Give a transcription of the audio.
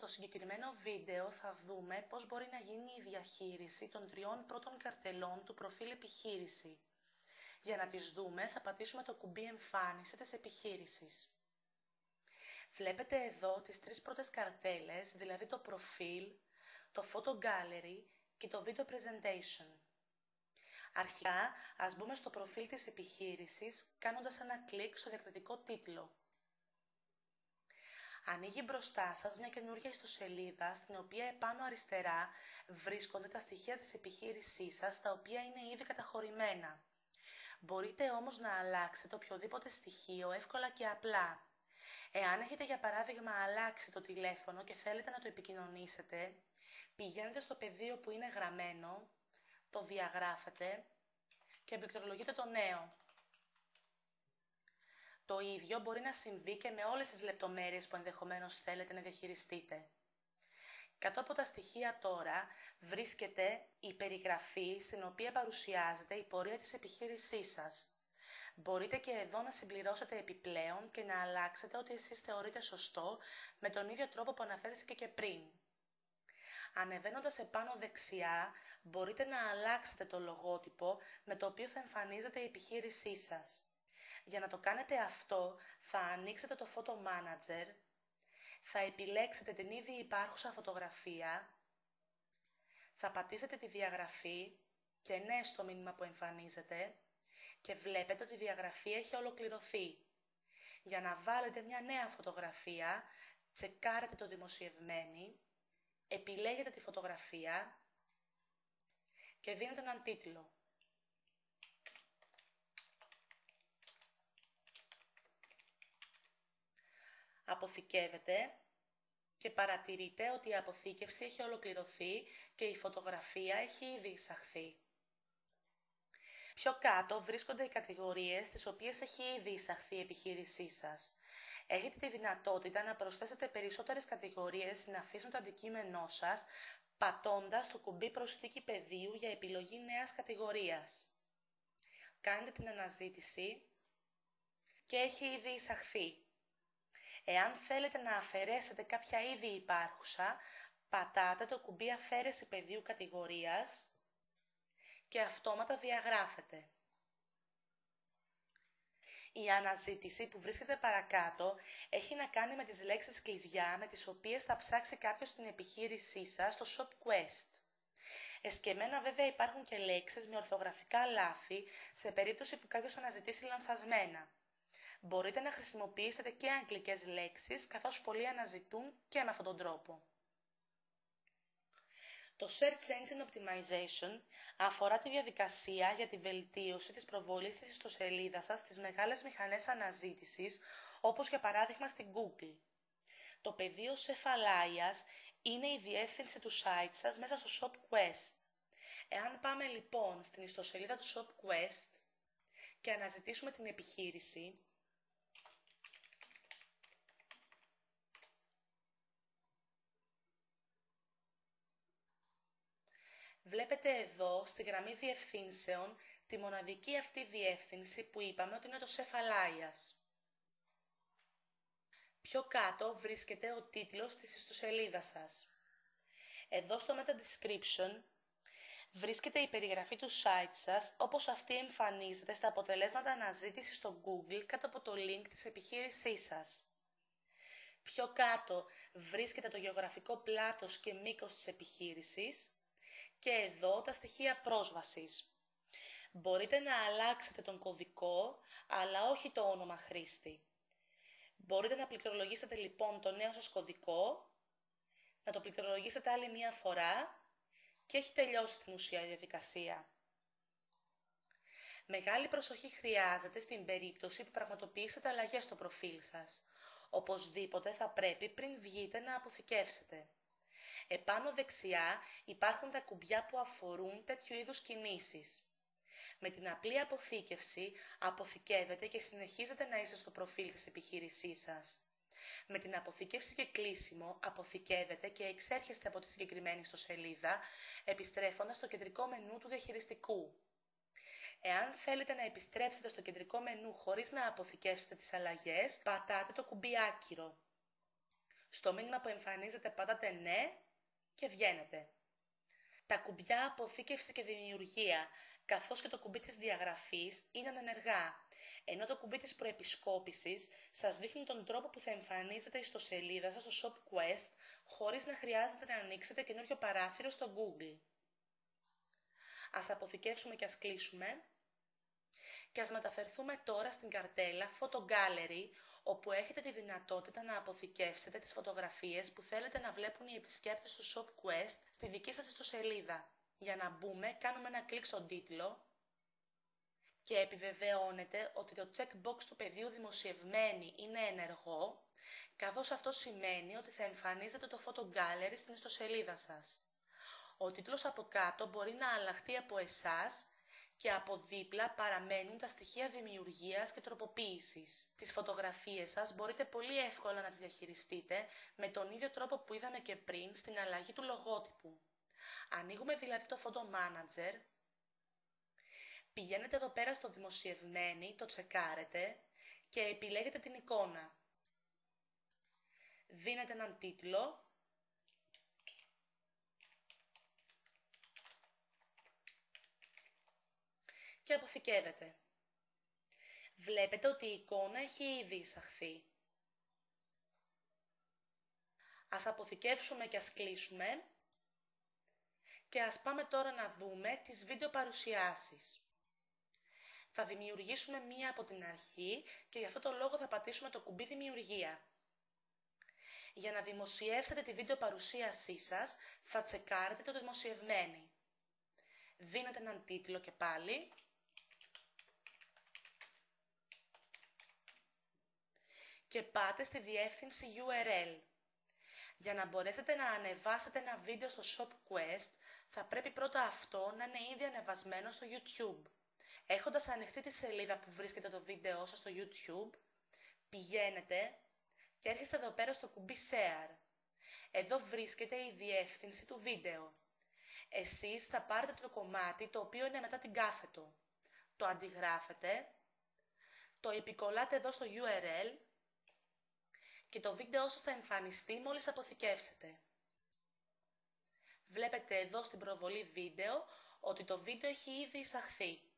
Στο συγκεκριμένο βίντεο θα δούμε πώς μπορεί να γίνει η διαχείριση των 3 πρώτων καρτελών του προφίλ επιχείρηση. Για να τις δούμε θα πατήσουμε το κουμπί εμφάνιση της επιχείρησης. Βλέπετε εδώ τις 3 πρώτες καρτέλες, δηλαδή το προφίλ, το photo gallery και το video presentation. Αρχικά, ας μπούμε στο προφίλ της επιχείρησης κάνοντας ένα κλικ στο διακριτικό τίτλο. Ανοίγει μπροστά σας μια καινούργια ιστοσελίδα, στην οποία επάνω αριστερά βρίσκονται τα στοιχεία της επιχείρησής σας, τα οποία είναι ήδη καταχωρημένα. Μπορείτε όμως να αλλάξετε οποιοδήποτε στοιχείο εύκολα και απλά. Εάν έχετε για παράδειγμα αλλάξει το τηλέφωνο και θέλετε να το επικοινωνήσετε, πηγαίνετε στο πεδίο που είναι γραμμένο, το διαγράφετε και πληκτρολογείτε το νέο. Το ίδιο μπορεί να συμβεί και με όλες τις λεπτομέρειες που ενδεχομένως θέλετε να διαχειριστείτε. Κάτω από τα στοιχεία τώρα βρίσκεται η περιγραφή στην οποία παρουσιάζεται η πορεία της επιχείρησής σας. Μπορείτε και εδώ να συμπληρώσετε επιπλέον και να αλλάξετε ό,τι εσείς θεωρείτε σωστό με τον ίδιο τρόπο που αναφέρθηκε και πριν. Ανεβαίνοντας επάνω δεξιά μπορείτε να αλλάξετε το λογότυπο με το οποίο θα εμφανίζεται η επιχείρησή σας. Για να το κάνετε αυτό θα ανοίξετε το Photo Manager, θα επιλέξετε την ήδη υπάρχουσα φωτογραφία, θα πατήσετε τη διαγραφή και ναι στο μήνυμα που εμφανίζεται και βλέπετε ότι η διαγραφή έχει ολοκληρωθεί. Για να βάλετε μια νέα φωτογραφία, τσεκάρετε το δημοσιευμένη, επιλέγετε τη φωτογραφία και δίνετε έναν τίτλο. Αποθηκεύετε και παρατηρείτε ότι η αποθήκευση έχει ολοκληρωθεί και η φωτογραφία έχει ήδη εισαχθεί. Πιο κάτω βρίσκονται οι κατηγορίες τις οποίες έχει ήδη εισαχθεί η επιχείρησή σας. Έχετε τη δυνατότητα να προσθέσετε περισσότερες κατηγορίες ή να αφήσουν το αντικείμενό σας πατώντας το κουμπί προσθήκη πεδίου για επιλογή νέας κατηγορίας. Κάντε την αναζήτηση και έχει ήδη εισαχθεί. Εάν θέλετε να αφαιρέσετε κάποια ήδη υπάρχουσα, πατάτε το κουμπί αφαίρεση πεδίου κατηγορίας και αυτόματα διαγράφεται. Η αναζήτηση που βρίσκεται παρακάτω έχει να κάνει με τις λέξεις κλειδιά με τις οποίες θα ψάξει κάποιος την επιχείρησή σας στο ShopQuest. Εσκεμμένα βέβαια υπάρχουν και λέξεις με ορθογραφικά λάθη σε περίπτωση που κάποιος αναζητήσει λανθασμένα. Μπορείτε να χρησιμοποιήσετε και αγγλικές λέξεις, καθώς πολλοί αναζητούν και με αυτόν τον τρόπο. Το Search Engine Optimization αφορά τη διαδικασία για τη βελτίωση της προβολής της ιστοσελίδας σας στις μεγάλες μηχανές αναζήτησης, όπως για παράδειγμα στην Google. Το πεδίο σεφαλάιας είναι η διεύθυνση του site σας μέσα στο ShopQuest. Εάν πάμε λοιπόν στην ιστοσελίδα του ShopQuest και αναζητήσουμε την επιχείρηση, βλέπετε εδώ στη γραμμή διευθύνσεων τη μοναδική αυτή διεύθυνση που είπαμε ότι είναι το σεφαλάιας. Πιο κάτω βρίσκεται ο τίτλος της ιστοσελίδας σας. Εδώ στο Meta Description βρίσκεται η περιγραφή του site σας όπως αυτή εμφανίζεται στα αποτελέσματα αναζήτησης στο Google κάτω από το link της επιχείρησής σας. Πιο κάτω βρίσκεται το γεωγραφικό πλάτος και μήκος της επιχείρησης και εδώ τα στοιχεία πρόσβασης. Μπορείτε να αλλάξετε τον κωδικό, αλλά όχι το όνομα χρήστη. Μπορείτε να πληκτρολογήσετε λοιπόν το νέο σας κωδικό, να το πληκτρολογήσετε άλλη μία φορά και έχει τελειώσει στην ουσία η διαδικασία. Μεγάλη προσοχή χρειάζεται στην περίπτωση που πραγματοποιήσετε αλλαγές στο προφίλ σας. Οπωσδήποτε θα πρέπει πριν βγείτε να αποθηκεύσετε. Επάνω δεξιά υπάρχουν τα κουμπιά που αφορούν τέτοιου είδους κινήσεις. Με την απλή αποθήκευση αποθηκεύετε και συνεχίζετε να είστε στο προφίλ της επιχείρησής σας. Με την αποθήκευση και κλείσιμο αποθηκεύετε και εξέρχεστε από τη συγκεκριμένη ιστοσελίδα επιστρέφοντας στο κεντρικό μενού του διαχειριστικού. Εάν θέλετε να επιστρέψετε στο κεντρικό μενού χωρίς να αποθηκεύσετε τις αλλαγές, πατάτε το κουμπί άκυρο. Στο μήνυμα που εμφανίζεται πατάτε ναι και βγαίνετε. Τα κουμπιά αποθήκευση και δημιουργία, καθώς και το κουμπί της διαγραφής είναι ανενεργά, ενώ το κουμπί της προεπισκόπησης σας δείχνει τον τρόπο που θα εμφανίζεται η ιστοσελίδα σας στο ShopQuest, χωρίς να χρειάζεται να ανοίξετε καινούριο παράθυρο στο Google. Ας αποθηκεύσουμε και ας κλείσουμε και ας μεταφερθούμε τώρα στην καρτέλα Photo Gallery, όπου έχετε τη δυνατότητα να αποθηκεύσετε τις φωτογραφίες που θέλετε να βλέπουν οι επισκέπτες του ShopQuest στη δική σας ιστοσελίδα. Για να μπούμε, κάνουμε ένα κλικ στον τίτλο και επιβεβαιώνετε ότι το checkbox του πεδίου δημοσιευμένη είναι ενεργό, καθώς αυτό σημαίνει ότι θα εμφανίζεται το Photo Gallery στην ιστοσελίδα σας. Ο τίτλος από κάτω μπορεί να αλλάχτεί από εσάς και από δίπλα παραμένουν τα στοιχεία δημιουργίας και τροποποίησης. Τις φωτογραφίες σας μπορείτε πολύ εύκολα να τις διαχειριστείτε με τον ίδιο τρόπο που είδαμε και πριν στην αλλαγή του λογότυπου. Ανοίγουμε δηλαδή το Photo Manager, πηγαίνετε εδώ πέρα στο δημοσιευμένη, το τσεκάρετε και επιλέγετε την εικόνα. Δίνετε έναν τίτλο και αποθηκεύεται. Βλέπετε ότι η εικόνα έχει ήδη εισαχθεί. Ας αποθηκεύσουμε και ας κλείσουμε και ας πάμε τώρα να δούμε τις βίντεο παρουσιάσεις. Θα δημιουργήσουμε μία από την αρχή και γι' αυτό το λόγο θα πατήσουμε το κουμπί δημιουργία. Για να δημοσιεύσετε τη βίντεο παρουσίασή σας θα τσεκάρετε το δημοσιευμένη. Δίνετε έναν τίτλο και πάλι και πάτε στη διεύθυνση URL. Για να μπορέσετε να ανεβάσετε ένα βίντεο στο ShopQuest, θα πρέπει πρώτα αυτό να είναι ήδη ανεβασμένο στο YouTube. Έχοντας ανοιχτή τη σελίδα που βρίσκεται το βίντεό σας στο YouTube, πηγαίνετε και έρχεστε εδώ πέρα στο κουμπί Share. Εδώ βρίσκεται η διεύθυνση του βίντεο. Εσείς θα πάρετε το κομμάτι το οποίο είναι μετά την κάθετο. Το αντιγράφετε, το επικολλάτε εδώ στο URL και το βίντεο σας θα εμφανιστεί μόλις αποθηκεύσετε. Βλέπετε εδώ στην προβολή βίντεο ότι το βίντεο έχει ήδη εισαχθεί.